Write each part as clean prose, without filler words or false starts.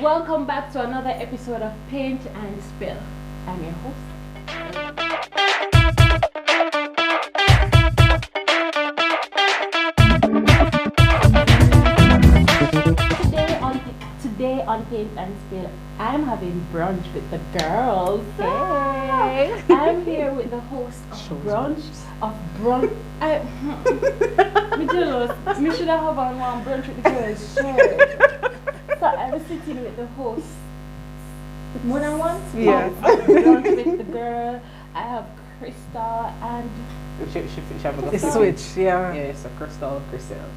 welcome back to another episode of Paint and Spill. I'm your host. Today on Paint and Spill, I'm having brunch with the girls. Hey! I'm here with the host of Brunch. Me jealous. Me should have on one brunch with the girls. Sure. So I'm sitting with the host. More than once? Yes. Brunch with the girl. I have Crystal and It's switch, yeah. Yeah, it's a Crystal.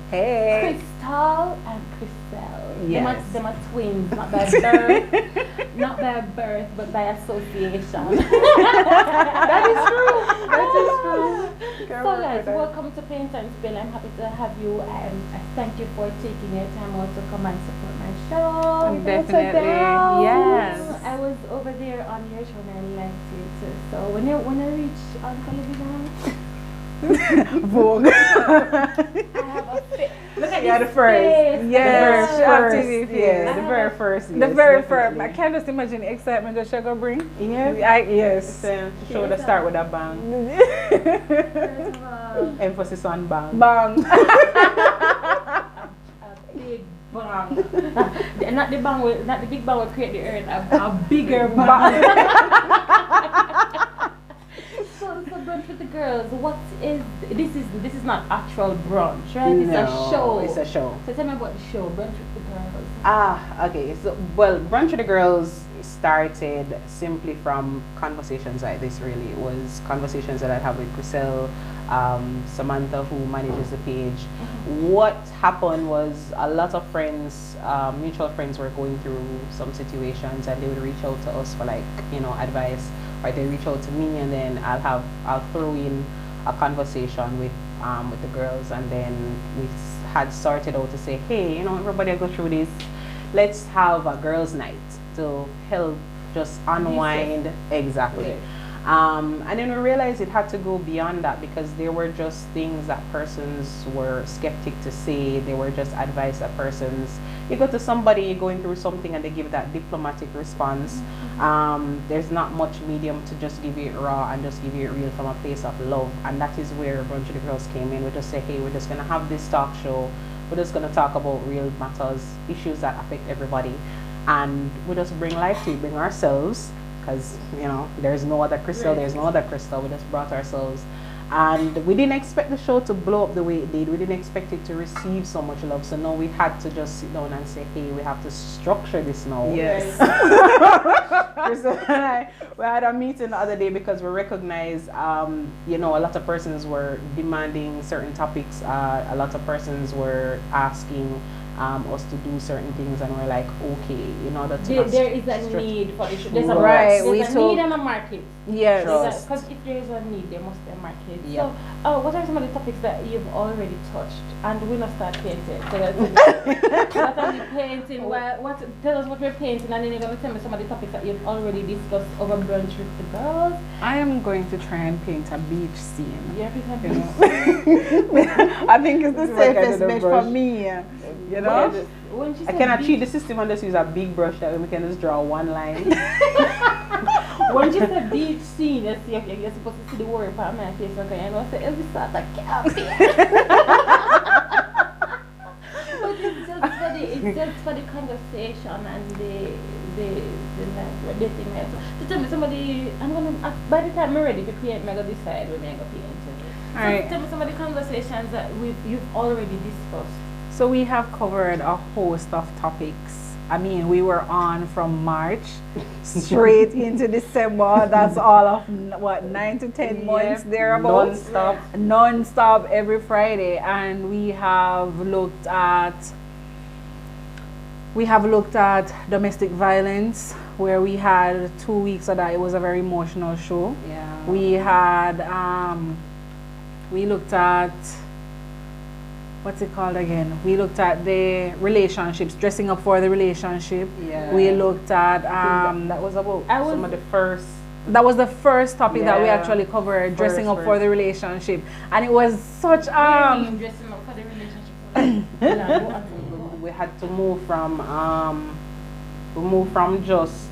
Hey! Crystal and Crystal. Yes. Them are twins, not by birth. Not by birth, but by association. That is true. That is true. So guys, welcome to Paint and Spill. I'm happy to have you, and I thank you for taking your time out to come and support my show. Definitely, yes. I was over there on your show and I liked it. So when I reach on television, Vogue. I have a fit. Look at Yeah, this the first. face. Yes, The first. face. Yes. The very first. The yes, very definitely. first. I can't just imagine the excitement that she gonna bring. Yeah. Yes. Show the start with a bang. First of all, Emphasis on bang. Bang. a big bang. Not the big bang will create the earth. A bigger bang. So brunch with the girls. What is this? Is not actual brunch, right? It's a show. It's a show. So tell me about the show, Brunch with the Girls. Okay. So, well, Brunch with the Girls started simply from conversations like this, really. It was conversations that I have with Chriselle, Samantha, who manages the page. What happened was a lot of friends, mutual friends, were going through some situations, and they would reach out to us for advice, or they reach out to me, and then I'll throw in a conversation with the girls, and then we had started out to say, hey, everybody go through this. Let's have a girls' night to help just unwind. Exactly. Yeah. And then we realized it had to go beyond that, because there were just things that persons were skeptic to say. They were just advice that persons, you go to somebody going through something and they give that diplomatic response. There's not much medium to just give you it raw and just give you it real from a place of love. And that is where Brunch with the Girls came in. We just say, hey, we're just going to have this talk show. We're just going to talk about real matters, issues that affect everybody. And we just bring life to it, bring ourselves. Because, there's no other Crystal, Right. there's no other Crystal. We just brought ourselves. And we didn't expect the show to blow up the way it did. We didn't expect it to receive so much love. So now we had to just sit down and say, hey, we have to structure this now. Yes. Crystal and I, we had a meeting the other day because we recognized, a lot of persons were demanding certain topics. A lot of persons were asking us to do certain things, and we're like, okay, There is a need for the show. There's a, Right, there's a need and a market. Yes. Because if there is a need, there must be a market. Yeah. So, what are some of the topics that you've already touched? And we're not start painting. So what are we painting? Tell us what we're painting, and then you're going to tell me some of the topics that you've already discussed over Brunch with the Girls. I am going to try and paint a beach scene. Yeah, I think it's the safest bet for me. When she I said cannot beach- cheat the system and just use a big brush that we can just draw one line. When you said beach scene, you're supposed to see the word part of my face, okay? And I said, Elvy start like, but it's just for the conversation and the thing. So tell me, somebody, by the time I'm ready to paint, I'm going to decide when I'm going to paint. So Alright. tell me some of the conversations that you've already discussed. So we have covered a host of topics. I mean, we were on from March straight into December. That's all of 9 to 10 months thereabouts. Non-stop every Friday. And we have looked at domestic violence, where we had 2 weeks of that. It was a very emotional show. Yeah. We had we looked at, what's it called again? We looked at the relationships, dressing up for the relationship. Yeah. We looked at that was about some of the first. that was the first topic that we Yeah. actually covered, dressing up for First. the relationship, and it was such What do you mean dressing up for the relationship? We had to move from we move from just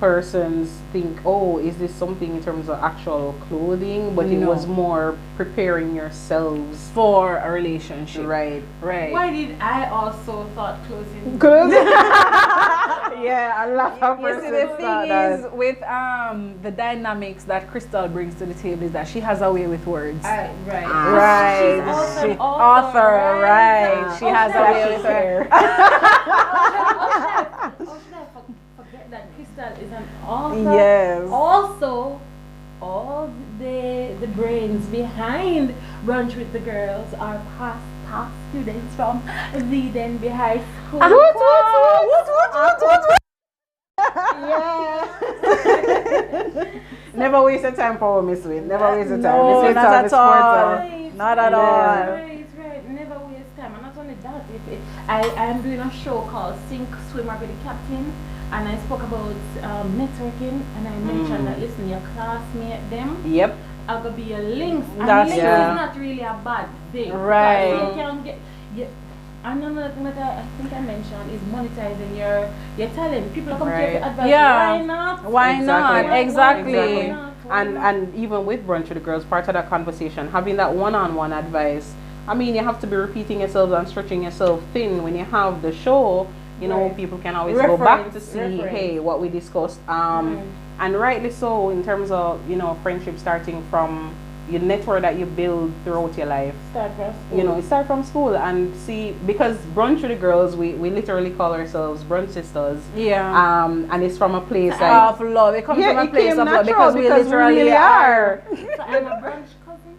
persons think, oh, is this something in terms of actual clothing, but it was more preparing yourselves for a relationship. Right. Why did I also thought clothing? Yeah, a lot of You see, the thing is with the dynamics that Crystal brings to the table is that she has a way with words. Right. Right. She's also She, an author, right. She has a way with her. Forget that Crystal is an author. Yes. Also, all the brains behind Brunch with the Girls are past students from the Denby High School. Yeah. Never waste your time for Miss Win. Never waste your time. No, Miss not Win at all. Right, Not at all. Right. Never waste time. And not only that, I'm doing a show called Sink, Swim, or Be the Captain. And I spoke about networking, and I mentioned that, listen, your classmate, them, Yep. are going to be your links. And That's links true. is not really a bad thing. Right. Because you can get, and another thing that I think I mentioned is monetizing your talent. People come to you to advise, Yeah. why not? Why not? Exactly. Why not? And even with Brunch with the Girls, part of that conversation, having that one-on-one advice, I mean, you have to be repeating yourself and stretching yourself thin when you have the show. You know, Right. people can always go back to see, hey, what we discussed. And rightly so, in terms of, you know, friendship starting from your network that you build throughout your life. Start from school. You know, it start from school. And see, because Brunch with the Girls, we literally call ourselves Brunch Sisters. Yeah. And it's from a place Of love. It comes from a place of love because we literally really are. So I'm a brunch cousin.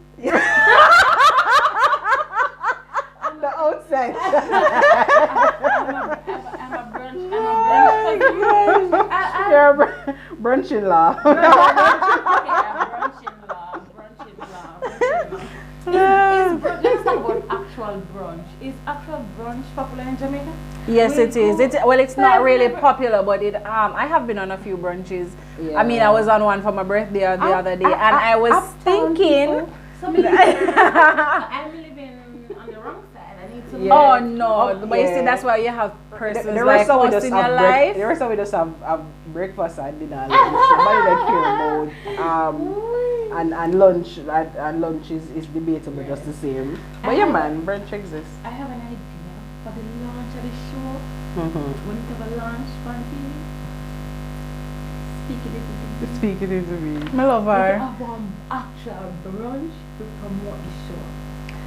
The outside. I'm a brunch cousin. You're a brunching law. Brunch in law. Let's talk about actual brunch. Is actual brunch popular in Jamaica? Yes, it is. It's not really popular, but I have been on a few brunches. Yeah. I mean, I was on one for my birthday the other day, and I was thinking. I'm living on the wrong side. I need to. Yeah. Oh no! But you see, that's why you have persons like us in your life. The rest of we just have breakfast and dinner. Nobody don't care about and lunch. And lunch is debatable just the same. But yeah, man, brunch exists. I have an idea for the launch of the show. When you have a launch party, speak it into me. My lover. Have an actual brunch to promote the show.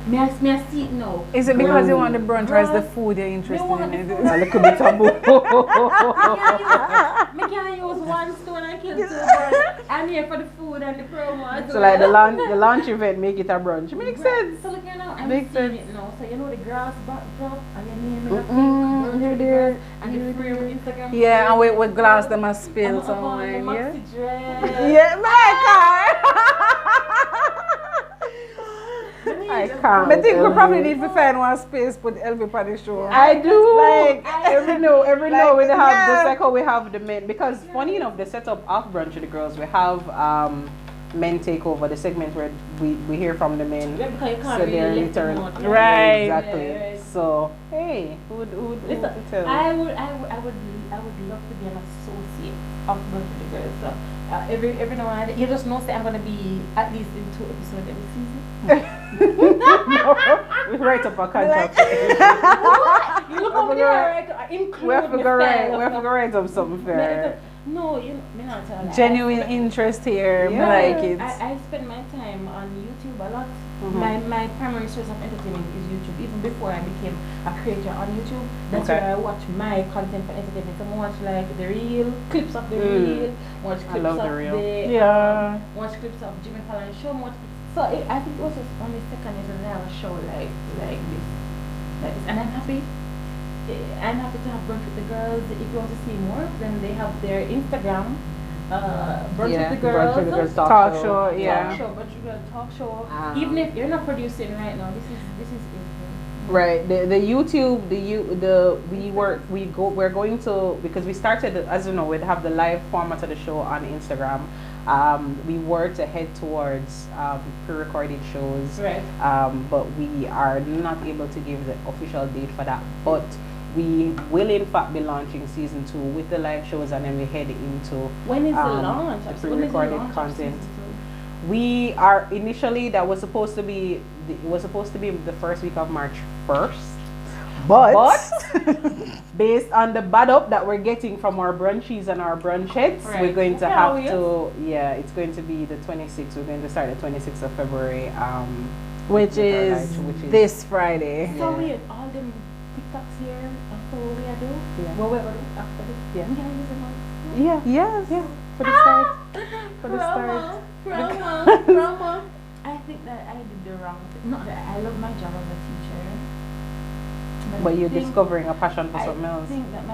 May I see it now? Is it because you want the brunch or is the food you're interested in? A little bit taboo. I can't use one stone and kill two birds. I'm here for the food and the promo. So like the launch event make it a brunch. Makes sense. So look here now, I'm Makes seeing sense. it now. So you know the grass backdrop and your name in the You're there. and the frame Instagram. Yeah, and with glass them must spill and some up on the wine. Yeah. maxi dress. Yeah, my car. I can't. I think we probably need to find one space put Elvy on the show. I do. Like every no we have yeah. the second we have the men, because funny enough, the setup of Brunch with the Girls, we have men take over the segment where we hear from the men. Yeah, because you can't So really they're lift them return. out. Right. Exactly. Yeah, right. So hey, who would tell? I would love to be an associate of Brunch with the Girls. So every now and then, you just know say I'm gonna be at least in 2 episodes every season. We write up a contract. You look over there, include We have to go write up something fair. No, you me not tell that. genuine interest here. Yeah. I like it. I spend my time on YouTube a lot. My primary source of entertainment is YouTube. Even before I became a creator on YouTube, that's Okay. where I watch my content for entertainment. So I watch like the reel, clips of the reel, watch clips love of the reel. Yeah. watch clips of Jimmy Fallon show. So I think it was just only second year that I have a show like this, and I'm happy. I'm happy to have Brunch with the Girls. If you want to see more, then they have their Instagram, Brunch with the Girls. Brunch with the Girls Talk show, yeah. Talk show, Brunch with the Girls talk show. Even if you're not producing right now, this is it. Right. The YouTube, we're going to, because we started, as you know, we'd have the live format of the show on Instagram. We were to head towards pre-recorded shows, Right. but we are not able to give the official date for that. But we will in fact be launching season 2 with the live shows, and then we head into when is the launch? the When is the pre-recorded launch of content. season 2? We are initially that was supposed to be the first week of March 1st. But based on the bad up that we're getting from our brunchies and our brunchettes, we're going to have to, it's going to be the 26th. We're going to start the 26th of February, which is this Friday. So we all them TikToks here after what we are doing. Yeah. What we're going to do after this. Yeah. We can use them all. Yeah. Yes. Yeah. For the start. For the start. Promo. I think that I did the wrong thing. Not that I love my job as a teacher. But you're discovering a passion for something else. I think I'm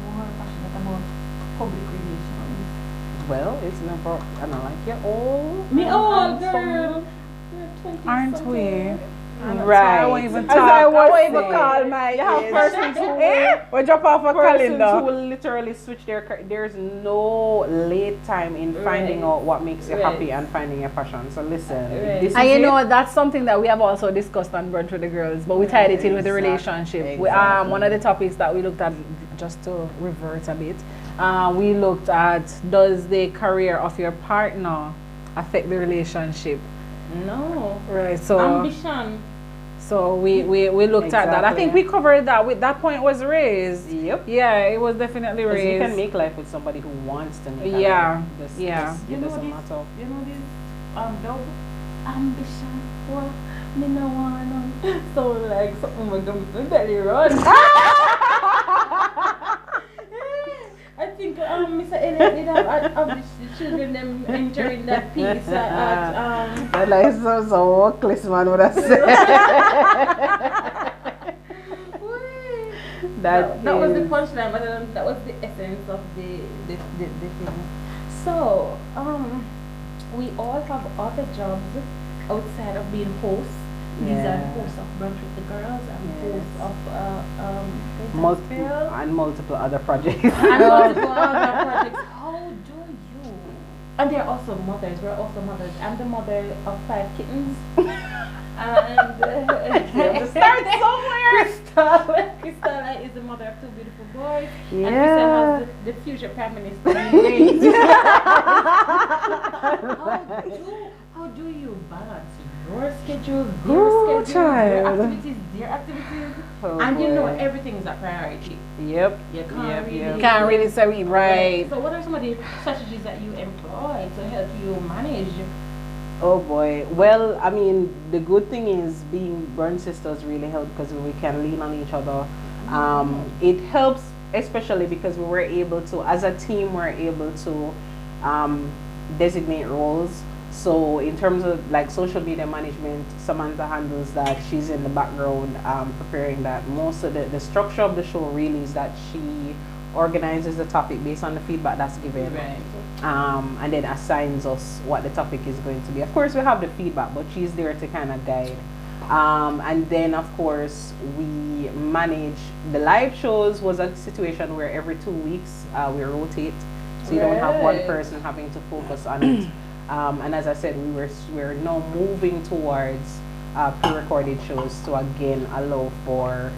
more passionate about public relations. Well, it's never, I don't like you all. Me old girl. Aren't we? Right. I won't even As talk. I I was won't even saying, call my you have age. persons who We'll drop off a persons calendar. who will literally switch there's no late time in finding out what makes you happy and finding your passion. So listen, this is And you it. know, that's something that we have also discussed on Brunch with the Girls, but we tied it in with the relationship. We, one of the topics that we looked at, just to revert a bit, we looked at, does the career of your partner affect the relationship? No. Right, so ambition. So we looked at that. I think we covered that. With that point was raised. Yep. Yeah, it was definitely raised. You can make life with somebody who wants to make life. You know doesn't matter. You know this dog ambition. Well, me no want so like something with them belly run. I think Mr. Elliot did have the children them entering that piece that like so workless man would have said. that was the punchline, but that was the essence of the thing. So we all have other jobs outside of being hosts. These are hosts of Brunch with the Girls and hosts of multiple other projects. And multiple other projects. How do you? And they're also mothers. We're also mothers. I'm the mother of 5 kittens. And you have to start somewhere. Crystal is the mother of 2 beautiful boys. Yeah. And Crystal has the future prime minister. How do you balance your schedules, their activities, and you know everything is a priority. Yep. You can't can't really say right. So what are some of the strategies that you employ to help you manage? Oh boy. Well, I mean, the good thing is being Brunch sisters really help because we can lean on each other. It helps especially because we were able to, as a team, we're able to designate roles. So in terms of like social media management, Samantha handles that. She's in the background preparing that. Most of the structure of the show really is that she organizes the topic based on the feedback that's given. Right. And then assigns us what the topic is going to be. Of course, we have the feedback, but she's there to kind of guide. And then, of course, we manage the live shows. Was a situation where every 2 weeks we rotate, so you don't have one person having to focus on it. And as I said, we're now moving towards pre-recorded shows to again allow for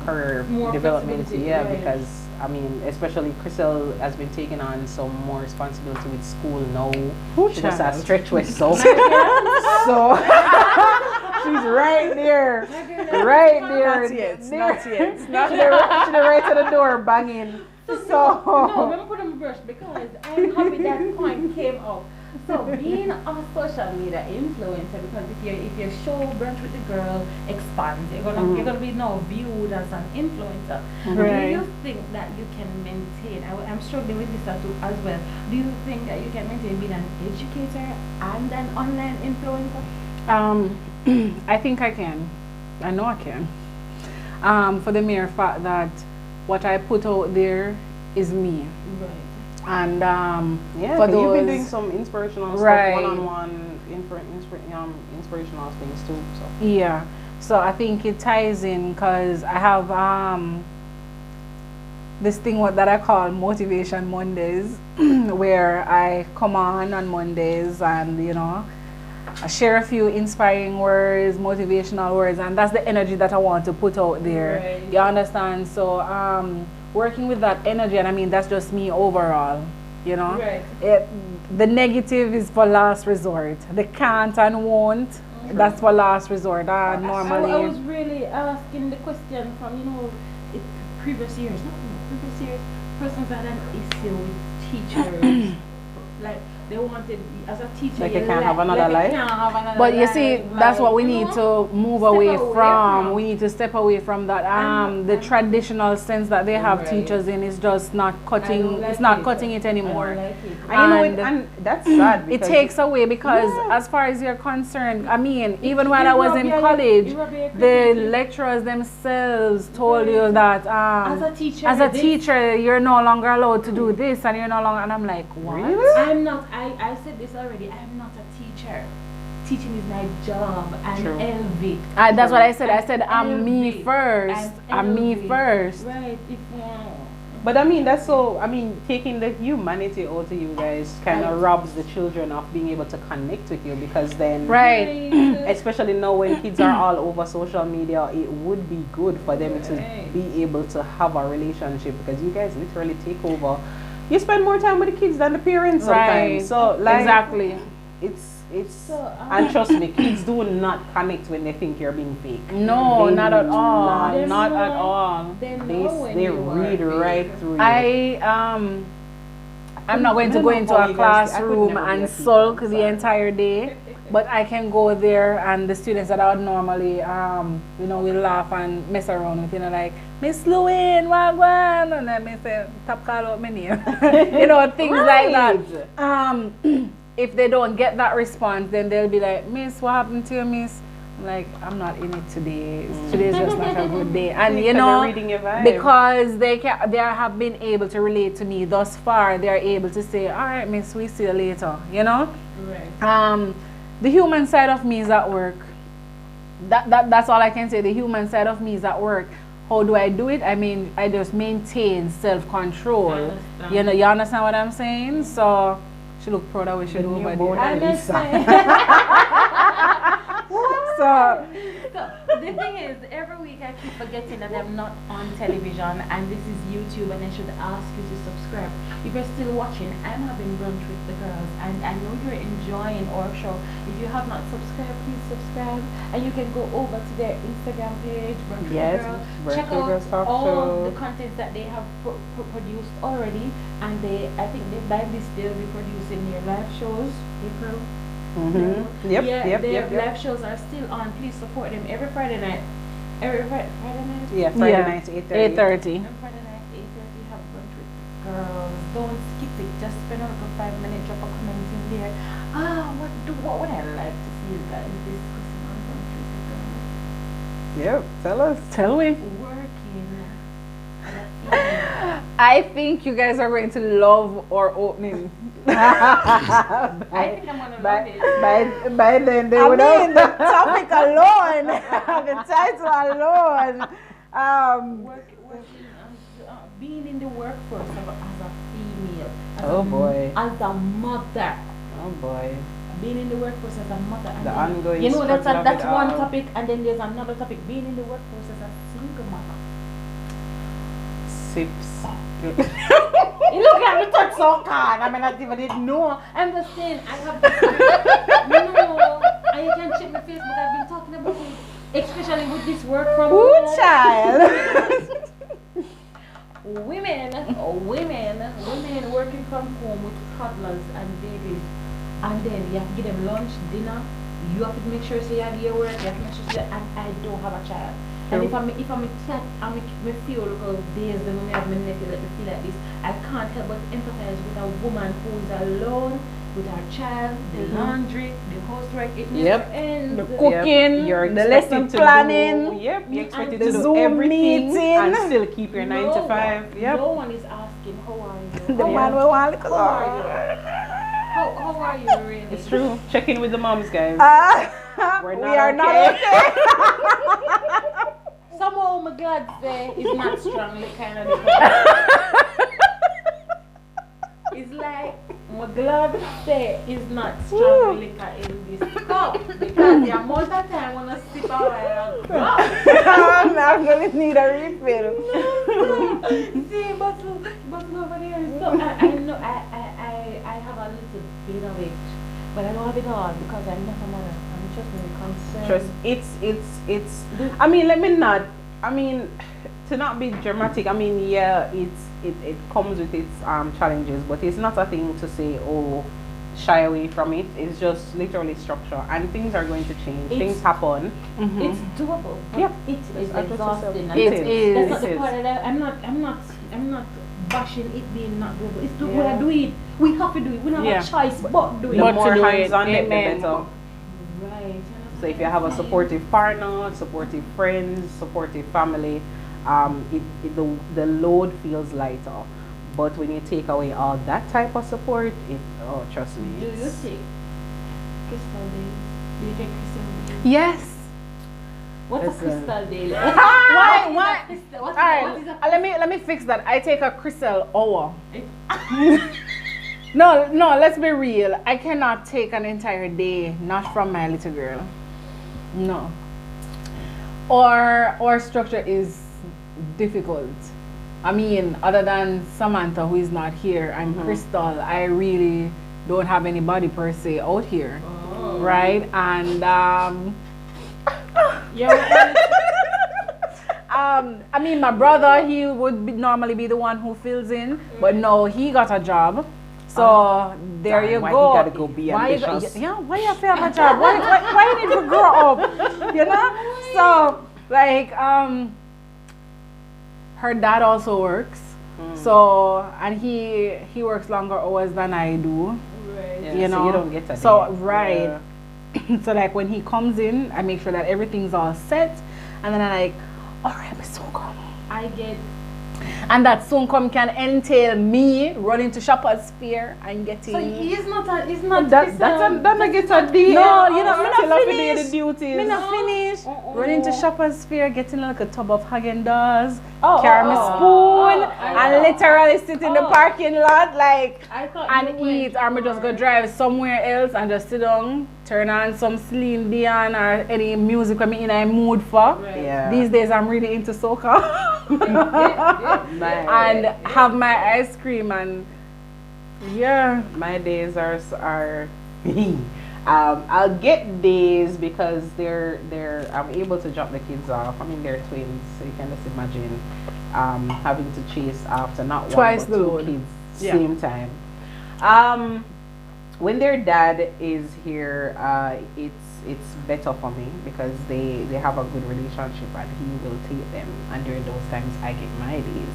career more development. right. Because I mean, especially Crystal has been taking on some more responsibility with school now. She just has stretch with so she's right there, Not yet. She's right to the door banging. No, let me put on my brush because I'm happy that point came up. So being a social media influencer, because if your show Brunch with the Girl expands, you're gonna be now viewed as an influencer. Right. Do you think that you can maintain? I'm struggling with this too as well. Do you think that you can maintain being an educator and an online influencer? I think I can. I know I can. For the mere fact that what I put out there is me. Right. And for those, you've been doing some inspirational stuff, one-on-one inspirational things too. So yeah, so I think it ties in because I have this thing that I call Motivation Mondays, where I come on Mondays and share a few inspiring words, motivational words, and that's the energy that I want to put out there. Right. You understand? So working with that energy, and I mean that's just me overall. You know, Right. The negative is for last resort. The can't and won't. That's for last resort. Normally. I was really asking the question from previous years. Not previous years. Persons had an issue with teachers. Like they wanted as a teacher. Like you can't have another life. But you see, that's what we need to move away from. We need to step away from that. The traditional sense that they have teachers in is just not cutting. It's not cutting it anymore. And that's sad. It takes away because, as far as you're concerned, I mean, even when I was in college, the lecturers themselves told you that as a teacher, you're no longer allowed to do this, and you're no longer. And I'm like, what? Really? I'm not. I said this already. I'm not a teacher. Teaching is my job. I'm Elvy. That's what I said. I said I'm me first. I'm me first. Right. But I mean, that's so. I mean, taking the humanity out of you guys kind of robs the children of being able to connect with you, because then, especially now when kids are all over social media, it would be good for them to be able to have a relationship, because you guys literally take over. You spend more time with the kids than the parents sometimes. So like exactly, it's and trust me, kids do not connect when they think you're being fake. No, not at all. Not at all. They read right through you. I'm not going to go into a classroom and sulk the entire day, but I can go there and the students that I would normally, will laugh and mess around with, like, Miss Lewin, wagwan, and then me say, tap call out my name. Things like that. If they don't get that response, then they'll be like, Miss, what happened to you, Miss? I'm like, I'm not in it today. Today's just not a good day. And because they have been able to relate to me thus far, they're able to say, all right, Miss, we see you later, Right. The human side of me is at work. That's all I can say. The human side of me is at work. How do I do it? I mean, I just maintain self-control. You understand what I'm saying? So she look proud of what she do over So the thing is, every week I keep forgetting that I'm not on television and this is YouTube, and I should ask you to subscribe. If you're still watching, I'm having brunch with the girls, and I know you're enjoying our show. If you have not subscribed, please subscribe, and you can go over to their Instagram page, Brunch with the Girls. Check out all the contents that they have produced already, and I think by this they'll be producing their live shows. April. Their live shows are still on. Please support them every Friday night. Friday night? Yeah, Friday night, 8:30. And Friday night, 8:30, have brunch with girls. Don't skip it. Just spend a little 5 minutes, drop a comment in there. What would I like to see you guys discussing on brunch with the girls? Yep, tell us. Tell me. Working. I think you guys are going to love our opening. I think I'm gonna love it. By then they would know. The topic alone, the title alone. Being in the workforce as a female. As a mother. Oh boy. Being in the workforce as a mother. And the ongoing. That's one topic, and then there's another topic. Being in the workforce as a single mother. Sips. You look at me touch so hard. I mean, I didn't know. I'm just saying, I have this. And you can check my Facebook. I've been talking about it, especially with this work from home. Child. Women working from home with toddlers and babies, and then you have to give them lunch, dinner. You have to make sure you have your work. You have to make sure and I don't have a child. And if I'm a cat, I feel like days when I have my nephew, let me feel like this. I can't help but empathize with a woman who is alone with her child, the laundry, the housework, it never ends. The cooking, the lesson planning, you expected to do everything meeting. And still keep your 9 to 5. No one is asking, how are you? The man will want to How are you really? It's true. Check in with the moms, guys. We are not okay. Somehow my glad say is not strongly kind of It's like my glad say is not strongly in this. up because the amount of time when I sip a while, I'm going to need a refill. see, but nobody else. So I know I have a little bit of it, but I don't have it all because I'm not a mother. I'm just very concerned. It's. I mean, let me not. I mean, to not be dramatic. I mean, yeah, it comes with its challenges, but it's not a thing to say, oh, shy away from it. It's just literally structure, and things are going to change. Things happen. It's doable. Yep. It is exhausting. It is. That's not the part that I'm not bashing it being not doable. It's we gotta do it. We have to do it. We don't have a choice but do it. The more hands on it, the better. Right. So if you have a supportive partner, supportive friends, supportive family, the load feels lighter. But when you take away all that type of support, trust me. Do you take crystal days? Do you take crystal days? Yes. What's a crystal day? Why? What All is right. a Let me fix that. I take a crystal hour. No, let's be real. I cannot take an entire day not from my little girl. No. Or structure is difficult. I mean, other than Samantha, who is not here, and Crystal, I really don't have anybody per se out here. Oh. Right? And I mean, my brother, he would normally be the one who fills in, but no, he got a job. So there you why go. He gotta go be ambitious. Why you have to have a job? Why you need to grow up? You know? So like her dad also works. So and he works longer hours than I do. Right. Yeah, You know, so you don't get a so day. right. Yeah. So like when he comes in, I make sure that everything's all set, and then I'm like, all right, Miss Soon-Come. I get. And that Soon-Come can entail me running to Shoppers Fair and getting. So he's not. That's a get a day. No, you know, still have to do finish. the duties. Me not finish. Running to Shoppers Fair, getting like a tub of Häagen-Dazs, Oh, carry my spoon, and literally sit in the Oh. parking lot like I thought and you eat, went or me just go drive somewhere else and just sit down, turn on some Celine Dion or any music I'm in a mood for. Right. Yeah. These days I'm really into soca. And have my ice cream and yeah. My days are I'll get days because they're I'm able to drop the kids off. I mean they're twins, so you can just imagine having to chase after not Twice one the but two load. kids Yeah. same time. When their dad is here, it's better for me because they have a good relationship and he will take them, and during those times I get my days.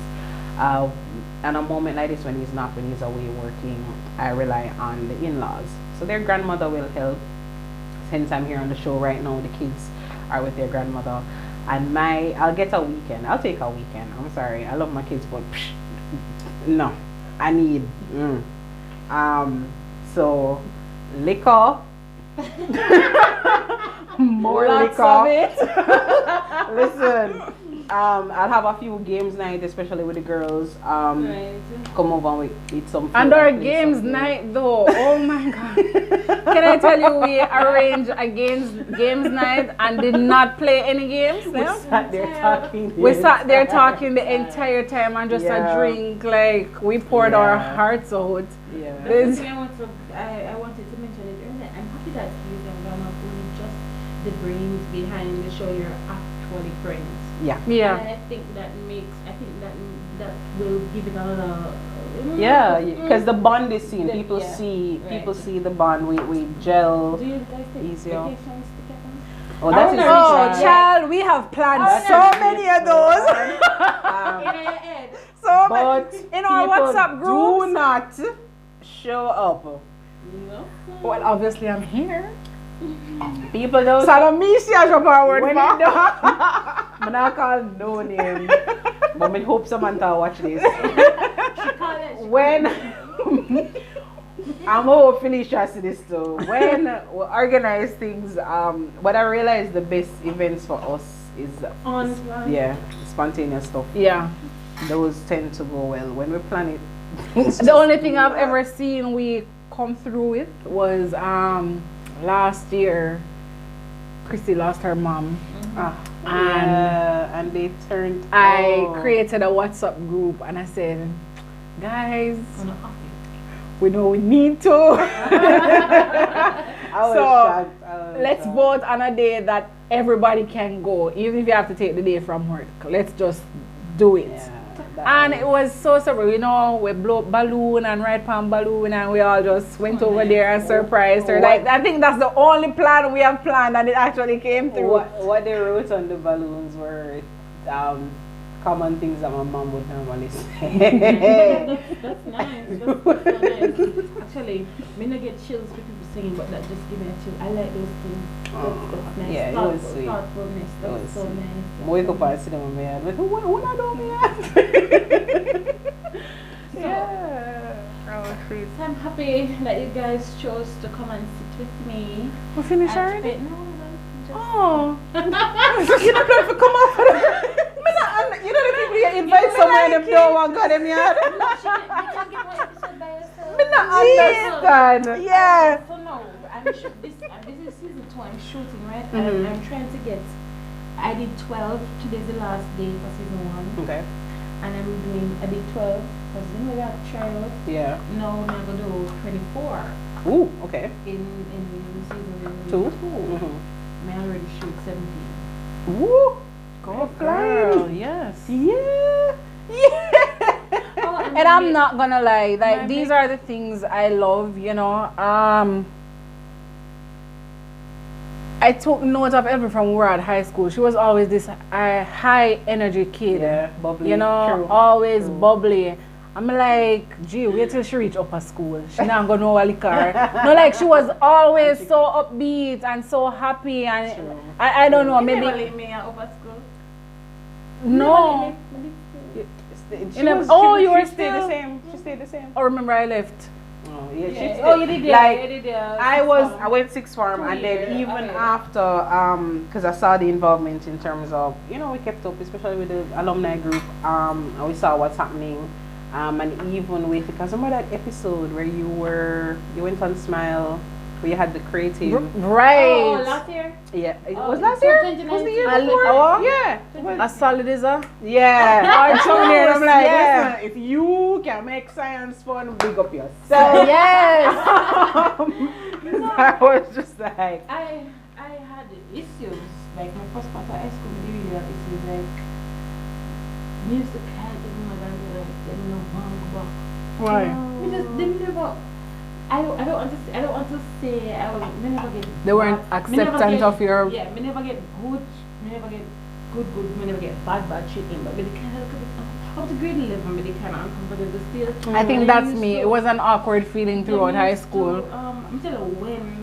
And a moment like this when he's away working, I rely on the in-laws. So their grandmother will help. Since I'm here on the show right now, the kids are with their grandmother. And I'll get a weekend. I'll take a weekend. I'm sorry. I love my kids, but no. I need so liquor. More Lots liquor. of it. Listen, I'll have a few games night, especially with the girls. Right. Come over and we eat some food. And our play games something. night though, oh my god. Can I tell you we arranged a games night and did not play any games? We Yeah? sat there talking. We sat there talking the entire time and just Yeah. a drink, like we poured our Yeah. hearts out. Yeah. This- The thing I wanted to mention it earlier. I'm happy that you and Grandma were just the brains behind the show. You're actually friends. Yeah. Yeah. And I think that will give it another. Yeah, because the bond is seen. The- People yeah, see right. people see the bond. We gel. Do you guys take Easier. vacations together? Oh, that is Oh, reason. child, we have planned Oh, so that's many of those. Um, In your head. So but many. In our people WhatsApp groups. do not show up. No. Well, obviously I'm here. People don't. Salamisha is our word When for. you don't, I'm not call no name, but I hope Samantha watch this. When I'm all Felicia see this too. When we organize things, what I realize the best events for us is On yeah, spontaneous stuff. Yeah. Those tend to go well when we plan it. The only thing I've ever seen we come through with was last year, Chrissy lost her mom. And they turned. I created a WhatsApp group and I said, guys, we know we need to. Let's vote on a day that everybody can go, even if you have to take the day from work. Let's just do it. And it was so simple, we blow up balloon and ride palm balloon, and we all just went over there and surprised her. Like, I think that's the only plan we have planned, and it actually came through. What they wrote on the balloons were common things that my mom would normally say. That's nice. That's so nice. Actually, me not get chills with people singing, but that just give me a chill. I like those things. That's nice. Yeah, it was sweet. Thoughtfulness. That was so nice. Wake up and sit down with me and like, what I do, man? Yeah. Oh, sweet. So I'm happy that you guys chose to come and sit with me. We finished already? No. Oh. You don't have to come off. You know the people you invite somewhere and them don't want to them yet. You can get one episode by yourself. I don't understand. Yeah. So no, this is season 2. I'm shooting, right? I'm trying to get. I did 12. Today's the last day for season 1. Okay. And I did 12 because we got trials. Yeah. No, I'm gonna do 24. Ooh, okay. In season 2. I already shoot 17. Woo! Go girl, yes. Yeah. And I'm not gonna lie, like these are the things I love, I took note of Elvy from when we were at high school. She was always this high energy kid. Yeah, bubbly. Always bubbly. I'm like, gee, wait till she reach upper school. She not gonna know a liquor. No, like she was always so upbeat and so happy, and I don't know, maybe. You never leave me at upper school? No. You were still the same. She stayed the same. Oh, remember I left. Oh, yeah. You did. Like, you did. I went sixth form, and then even after, because I saw the involvement in terms of, we kept up, especially with the alumni group, and we saw what's happening. And even with, because remember that episode where you went on Smile, where you had the creative. Right. Oh, last year? Yeah. Was last year? Was the year before? Yeah. As solid as a? Yeah. I'm like, yeah. listen, if you can make science fun, big up yourself. Yes. I was just like. I had issues. Like my first part of high school, we really had issues. Like, music had Why? Because they never. I don't want to say I was. Me never get. They weren't acceptant of your. Yeah, me never get good. Me never get good. Me never get bad treatment. But me kind of up to grade 11, me kind of uncomfortable still. I think that's me. It was an awkward feeling throughout high school. I'm telling you when.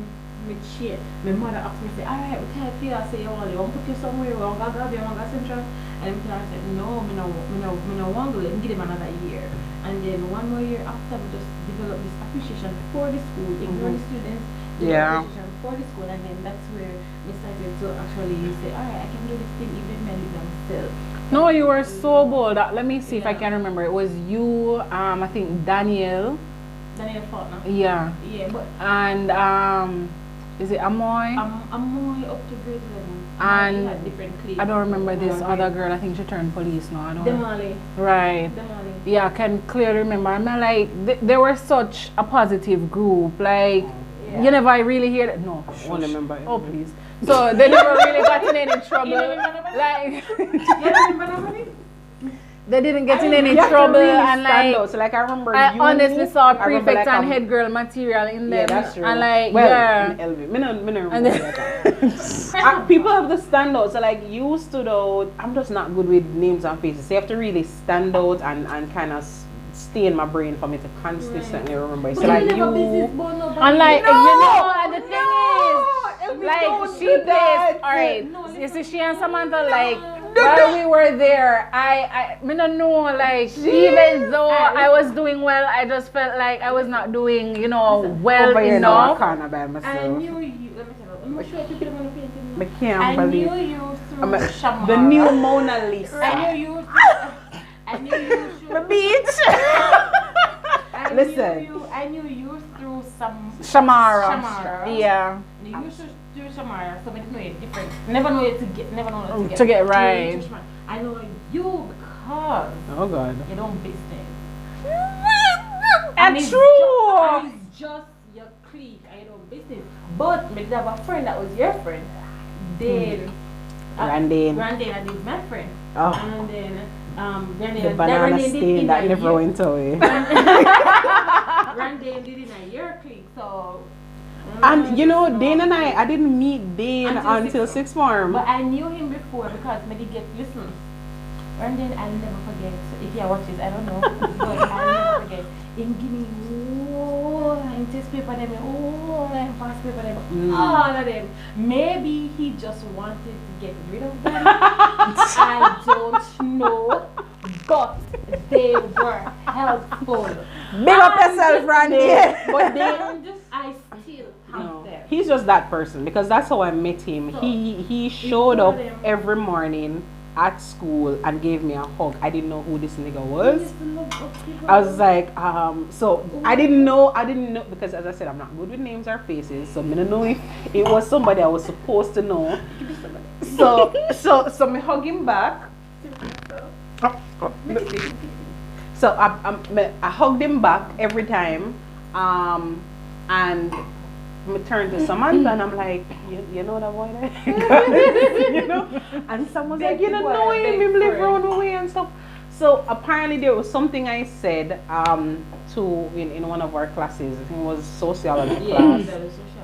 My mother asked me, say, alright, we can't feel. I say, you want to put you somewhere, you want to go Central. And I said, no, I don't want to do it, and give them another year. And then one more year after, we just develop this appreciation for the school, ignore the students, appreciation for the school, and then that's where we started to actually say, alright, I can do this thing even when I live myself. No, you were so bold. Let me see if I can remember. It was you, I think Daniel Faulkner. Yeah. Yeah, but and is it Amoy? Amoy up to grade 11. And had different cliques. I don't remember this other girl. I think she turned police now. I don't Demali. Right. Demali. Yeah, I can clearly remember. I mean, like they were such a positive group. Like you never really hear that. No. I don't remember. Oh please. So they never really got in any trouble. Like You remember nobody? They didn't get in any trouble, really and like so like I remember I honestly saw prefect like and head girl material in them. Yeah, that's true. And like in Elvy, me no remember that. People have to stand out. So like you stood out. I'm just not good with names and faces. So you have to really stand out and kind of stay in my brain for me to consistently remember. So like you, and like and the thing is, like she plays. Alright, you see, she and Samantha like. While we were there, I don't know, like, even though I was doing well, I just felt like I was not doing, well enough. I knew you, let me tell you, I'm not sure if people are going to paint I can't believe. I knew you through Shamar. The new Mona Lisa. I knew you through, The beach. listen. I knew you through some Shamara. Yeah. You used to do Shamara, so I didn't know it different. Never know it to get right. I know you because oh God. you don't business. And true. It's just your clique and you don't business. But maybe have a friend that was your friend. Then Randane. Randane and is my friend. Oh. And then Randane, the banana stain that never went away. Randane did in a year clique, so. And you know, Dane and I didn't meet Dane until sixth form. But I knew him before because maybe listen. Randane, I'll never forget. If you watch this, I don't know. But I'll never forget. Him give me and test paper them, and fast paper them, all of them. Maybe he just wanted to get rid of them. I don't know. But they were helpful. Big up yourself, Randy. But I still have them. He's just that person because that's how I met him. So, he showed up every morning at school and gave me a hug. I didn't know who this nigga was. I was like, so I didn't know because as I said, I'm not good with names or faces, so I didn't know if it was somebody I was supposed to know. So me hug him back. So I hugged him back every time, and I turned to Samantha and I'm like, you know that boy there? You know? And someone's like, you don't know him, he live around the way and stuff. So apparently there was something I said in one of our classes. I think it was sociology class.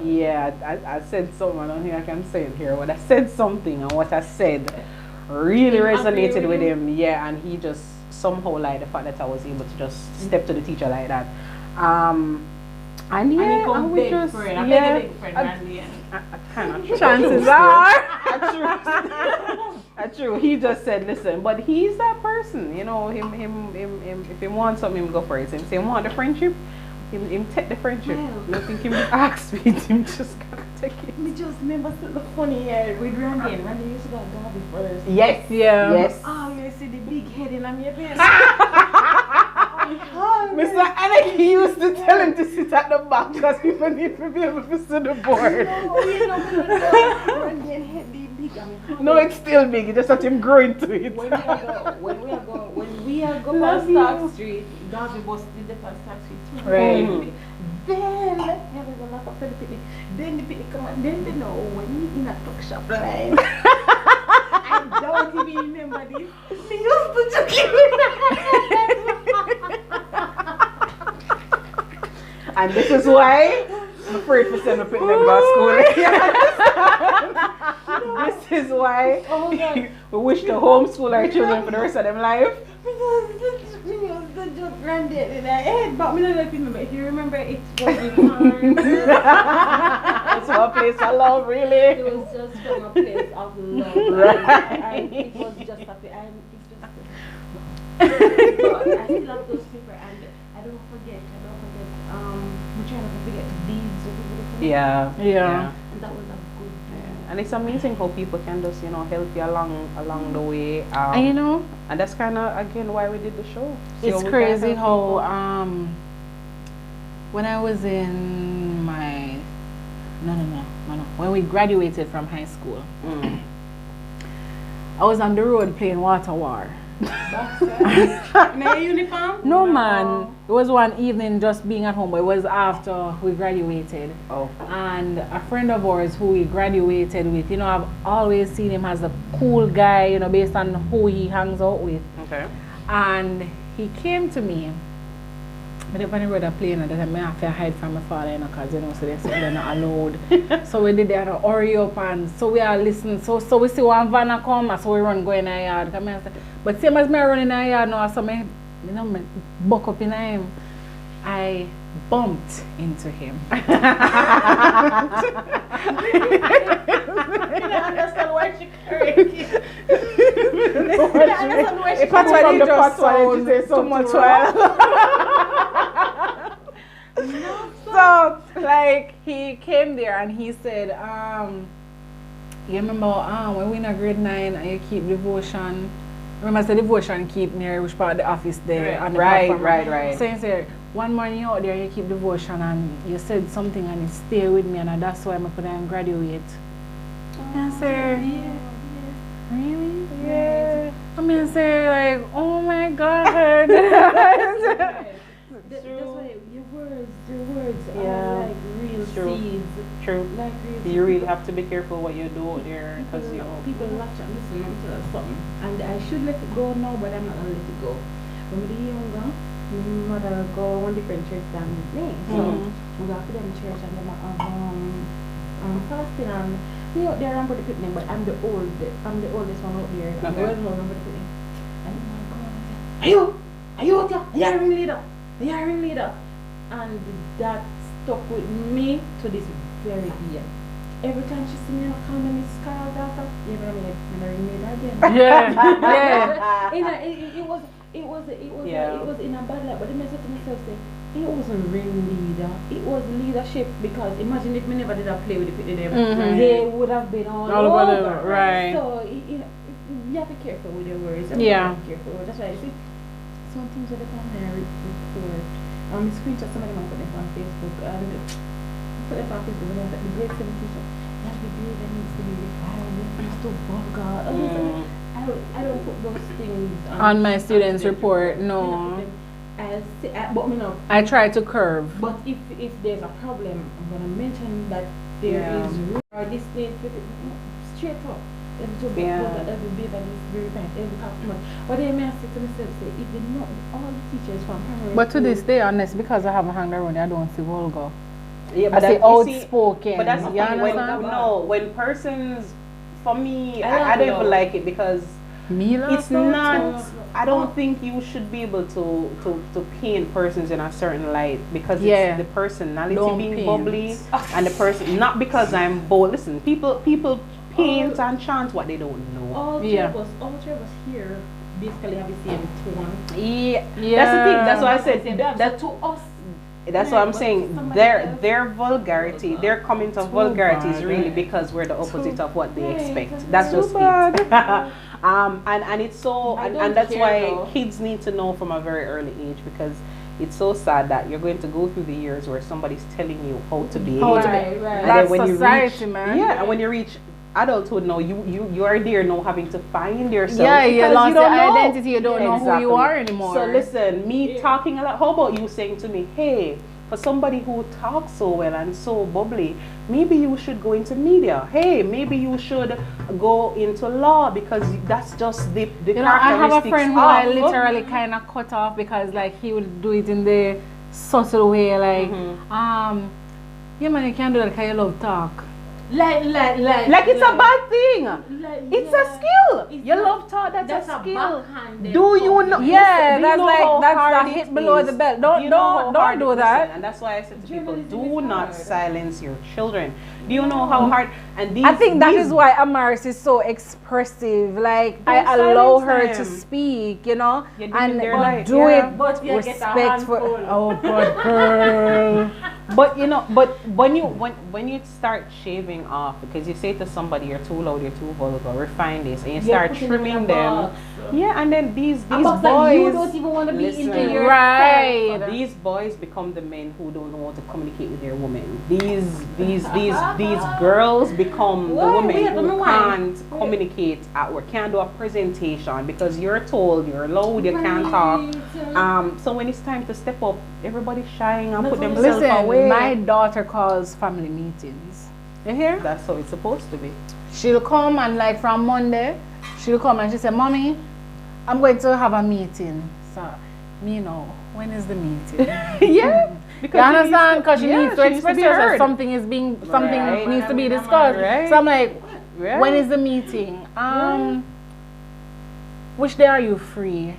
Yeah, I said something, I don't think I can say it here, but I said something and what I said really resonated with him. Yeah, and he just somehow liked the fact that I was able to just step to the teacher like that. And yeah, and we just chances are true. He just said, listen, but he's that person, you know. Him. If he wants something, him go for it. Him say, want the friendship, him take the friendship. I think him ask me, him just gotta take it. Me just remember something funny here with Randy. Randy used to go Derby first. Yes, yes. Oh, you see the big head in my face. Mr. Alec, he used to tell him to sit at the back because people need to be able to see the board. No, it's still big. You just let him grow into it. When we are go past Stark Street, Derby bus did the past Stark Street. Right. Then the people come and then they know when we in a tuck shop line. I don't even remember this. They used to joke and this is why I'm afraid to send a put them to school. This is why we wish to homeschool our children for the rest of their life. The joke Randy in my head, but I don't remember. If you remember, it was the time. It's a place of love, really. It was just from a place of love. Right. It was just a place. But I still have those people, and I don't forget. I'm trying not to forget these. Yeah. And that was a good thing. And it's amazing how people can just, help you along the way. And you know, and that's kind of again why we did the show. It's crazy how when I was in my when we graduated from high school, I was on the road playing Water War. No uniform? No, man. It was one evening just being at home, but it was after we graduated. Oh. And a friend of ours who we graduated with, I've always seen him as a cool guy, based on who he hangs out with. Okay. And he came to me. But if I never had a plane at that time, I have to hide from my father, because so they're not allowed. So we did that, hurry up, and so we are listening. So we see one van come, and so we run go in the yard. But same as me running in the yard now, so me buck up in him. I bumped into him. I don't understand why she corrected. So, like, he came there and he said, you remember when we in a grade 9 and you keep devotion? Remember I said devotion keep near which part of the office there? Right. So he said, one morning you out there, you keep devotion and you said something and it stay with me and that's why I'm going to graduate. And I say, really? Yeah. I mean, say like, oh my God. That's why your words are like real seeds. True. Like real You really have to be careful what you do out there because you know people watch and listen to something. And I should let it go now, but I'm not gonna let it go. When we were younger, my mother go on different church than me. So we go to them church and them fasting and we out there and for the picnic, but I'm the oldest one out there. I'm the oldest one for the picnic. And my God, are you out there? Are you a ringleader? Are you a ringleader? And that stuck with me to this very day. Every time she see me, I call me Miss Carl daughter. You know what I mean? Again. Yeah. It was in a bad light, but then I said to myself, say, it wasn't ringleader. It was leadership because imagine if me never did a play with the them, they would have been all over. Right. So you have to be careful with your words. Yeah. Careful. That's why I see some things with the family report. Screenshot somebody might put them on Facebook and put them on Facebook and the grade 7 teacher. That behavior needs to be refined. It's too vulgar. I don't put those things on my students' report. No. But me no. I try to curve. But if there's a problem, I'm gonna mention that there is or this state straight up. Every baby needs to be refined every couple of months. But then I say to myself, say if they know all the teachers from primary but to school, this day, honest, because I haven't hung around, I don't see vulgar. Yeah, I say outspoken. But that's the thing, when persons, for me, I don't even like it because it's not. I don't think you should be able to paint persons in a certain light because it's the personality being bubbly and the person. Not because I'm bold. Listen, people paint and chant what they don't know. All three of us here basically have the same tone. Yeah. That's the thing. That's why I said that to us. That's what I'm saying. Their vulgarity, their comment of vulgarity is really because we're the opposite of what they expect. That's just it. And it's so, and that's why kids need to know from a very early age because it's so sad that you're going to go through the years where somebody's telling you how to behave. And that's society, man. Yeah, and when you reach adulthood now, you are there now having to find yourself. Yeah, you lost your identity. You don't know exactly who you are anymore. So listen, me talking a lot. How about you saying to me, hey, for somebody who talks so well and so bubbly, maybe you should go into media. Hey, maybe you should go into law because that's just the characteristics. I have a friend who I literally kind of cut off because like he would do it in the subtle way, like, yeah man, you can't do that because you love talk. Like it's a bad thing. It's a skill. You love talk. That's a skill. Do you know? Yeah, that's a hit below the belt. Don't do that. And that's why I said to people, do not silence your children. Do you know how hard? And I think that is why Amaris is so expressive. Like I allow her to speak, you know, and do it respectful. Oh, good girl. But you know, but when you start shaving off because you say to somebody you're too loud, you're too vulgar, refine this, and you start trimming them. Yeah, and then these boys like you don't even want to be into your right. These boys become the men who don't know how to communicate with their women. These girls become the women who can't communicate at work, can't do a presentation because you're told you're loud, you can't talk. So when it's time to step up, everybody's shying and put themselves away. My daughter calls family meetings. You hear? That's how it's supposed to be. She'll come and like from Monday, she'll come and she say, Mommy, I'm going to have a meeting. So, me know, when is the meeting? Yeah. Because you understand? Because she needs to express herself. Something needs to be discussed. Right. So I'm like, when is the meeting? Which day are you free?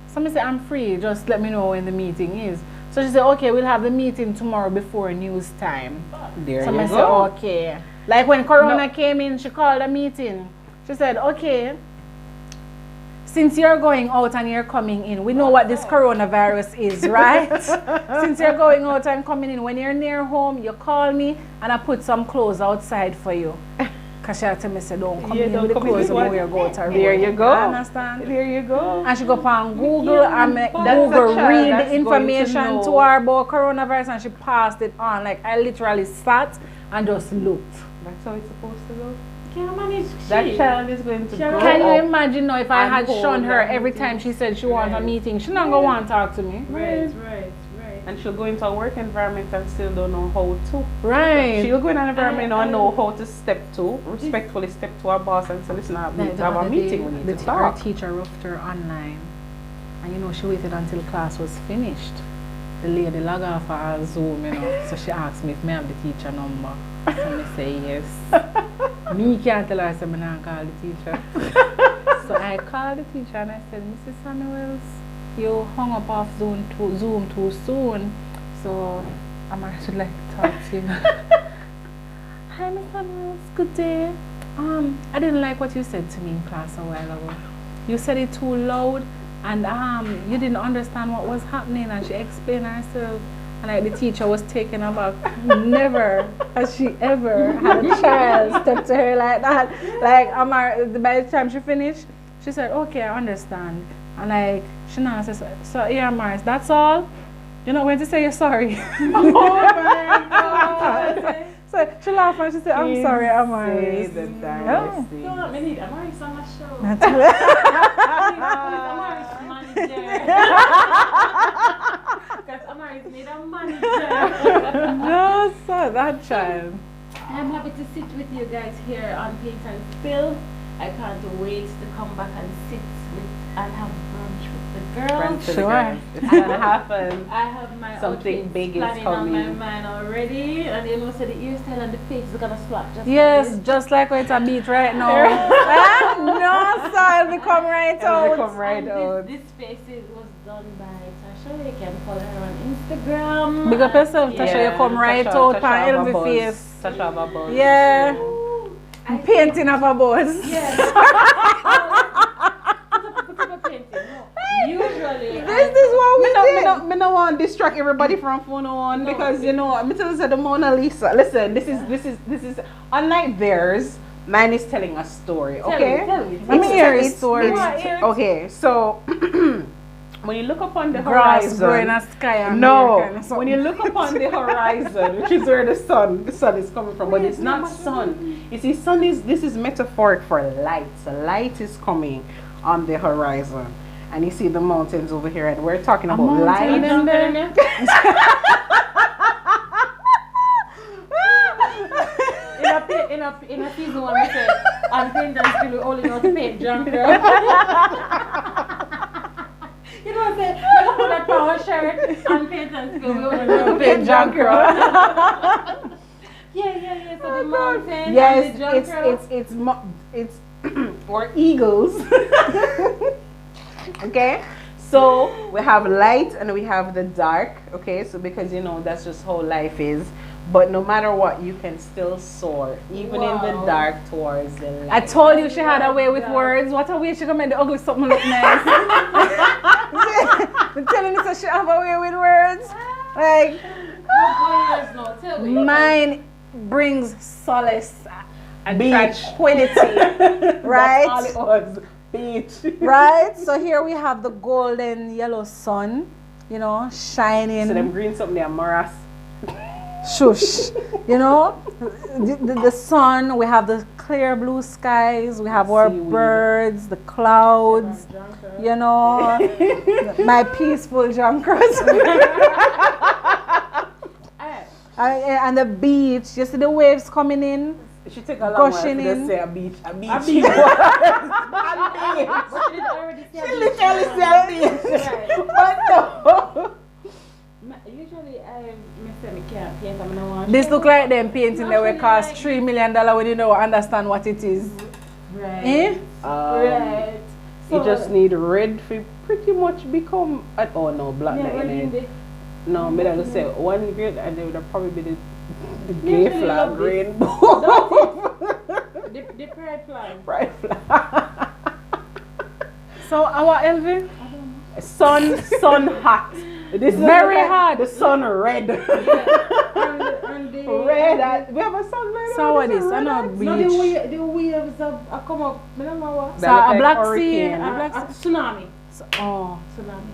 Somebody say, I'm free. Just let me know when the meeting is. So she said, okay, we'll have the meeting tomorrow before news time. Somebody said, okay. Like when Corona came in, she called a meeting. She said, okay, since you're going out and you're coming in, we know what this coronavirus is, right? Since you're going out and coming in, when you're near home, you call me and I put some clothes outside for you. Because she had to me say, don't come Yeah, in don't with the come in clothes with and what? wear go to her. There you go. Understand? There you go. And she go up on Google and make That's a Google child read that's the information going to know. her about coronavirus and she passed it on. Like I literally sat and just looked. That's how it's supposed to go. Can't manage That shit. child is going to grow Can you up. imagine now if I and had hold shown her that every meeting. time she said she wants a Right. meeting, she not gonna want to talk to me. Right. And she'll go into a work environment and still don't know how to. Right. She'll go in an environment and know how to step to, respectfully step to her boss and say, listen, we need to have a meeting, we need to Our talk. teacher roughed her online. And you know, she waited until class was finished. The lady log off her Zoom, you know. So she asked me if I have the teacher number. So I say yes. Me can't tell her, so I not call the teacher. So I called the teacher and I said, Mrs. Samuels, you hung up off Zoom too soon. So I should like to talk to you. Hi, Miss Samuels, good day. I didn't like what you said to me in class a while ago. You said it too loud and you didn't understand what was happening, and she explained herself. And like the teacher was taken aback. Never has she ever had a child step to her like that. Like by the time she finished, she said, okay, I understand. And like she now says, so yeah, Mars, that's all? You're not going to say you're sorry. Oh my God. So she laughed and she said, I'm sorry, Amari. Say the darndest thing. Don't me need Amari's on my show. That's Amari's manager. Because Amari's need a manager. no, so that child. I'm happy to sit with you guys here on Paint and Spill. I can't wait to come back and sit with and have brunch with the girls. Brunch with the Sure. girls. It's gonna happen. I have my Something outfits big is planning on my coming. mind already, and you know, so the hairstyle and the face is gonna slap just Yes, like just like when it's a beat right now. No, so it'll become right It'll out. become right out. This face was done by Tasha. You can follow her on Instagram. Big up yourself, Tasha. You come right out on Elvy face. Tasha have a buzz. Yeah. I Painting of a buzz. Yes. Put up a painting. No. Usually, This is what we did. Me no want to distract everybody from phone on No. because you know me tell you the Mona Lisa. Listen, this is unlike theirs. Mine is telling a story. Okay. Tell me. Let me hear It's- a story. it's- Okay, so when you look upon the Grass growing horizon, a sky and no, kind of something. when you look upon the horizon, which is where the sun is coming from, but it's not sun. You see, this is metaphoric for light. So light is coming on the horizon, and you see the mountains over here, and we're talking about mountain light. in there? In a season one, I said, I'm paint and still only know to paint junk girl. You know what I'm saying? I put that power shirt and paint and still we only know to paint junk girl. Yeah. So the mountain Yes, and the junk girl. it's or eagles. Okay, so we have light and we have the dark. Okay, so because you know that's just how life is. But no matter what, you can still soar, even in the Wow. dark, towards the light. I told you she had a way with words. What a way she can make the ugly something look nice. I'm telling you, so she have a way with words. Like, Tell me. mine brings solace and Beach. tranquility, right? That's all it was. Beach. Right? So here we have the golden yellow sun, you know, shining. So them green something there, morass. Shush. You know, the sun, we have the clear blue skies, we have our Seaweed. birds, the clouds, you know, my peaceful junkers. And the beach, you see the waves coming in. She take a long Gushing while to in. just say a beach. A beach. A beach. She literally say a beach. But no. Usually I say me can't paint. I'm not want. This look like them painting that will cost $3 million when you don't understand what it is. Right. Eh? Right. You just need red for pretty much become. Oh no, black. Yeah, like, red in innit? No, but I would say one grade and they would have probably be the Usually gay flag love this. rainbow. the pride flag. Pride flag. So our Elvy? Sun hot. This is Very like hot. The sun red. Yeah. And and the red. We have a song like So what is? I know no, beach. the waves have come up. I don't know what. So That look a like black sea. hurricane. A black sea. Tsunami. Oh. Tsunami.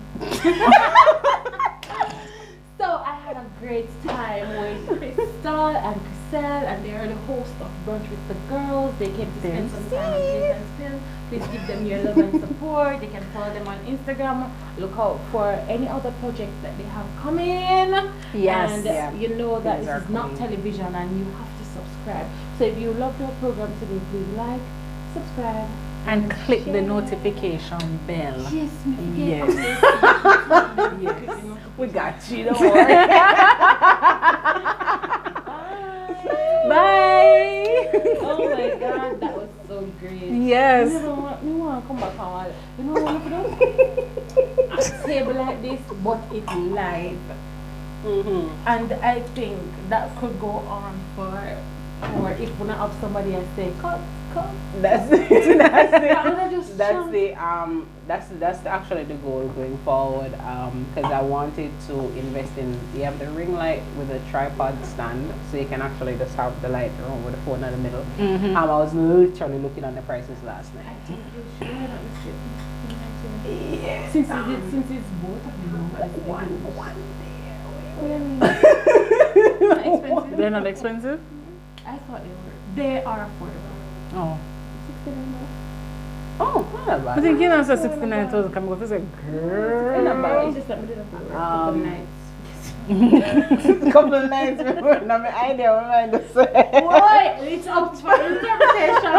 So I had a great time with Crystal and Chriselle, and they are the host of Brunch with the Girls. They came to spend some time on Please and Spin. Please give them your love and support. You can follow them on Instagram. Look out for any other projects that they have coming. Yes. And Yeah. you know that Things this are is not coming. television, and you have to subscribe. So if you loved our program today, please like, subscribe, And click the share. notification bell. Yes, Yes. yes. We got you, don't worry. Bye. Oh my God, that was so great. Yes. You want to come back and watch. You know what we do? A table like this, but it's live. And I think that could go on for, or if we not have somebody and say, cut. That's actually the goal going forward. Because I wanted to invest in. You have the ring light with a tripod stand, so you can actually just have the light around with the phone in the middle. I was literally looking at the prices last I night. think you should. Yes. Since it's both of you. One Expensive? They're not expensive? I thought they were. They are affordable. Oh. Oh, not bad. I think you know, so 69,000 come go for a girl. It's just that we didn't have to work a couple nights. Couple of nights before, now my idea, what am I to say? Boy, it's up for interpretation.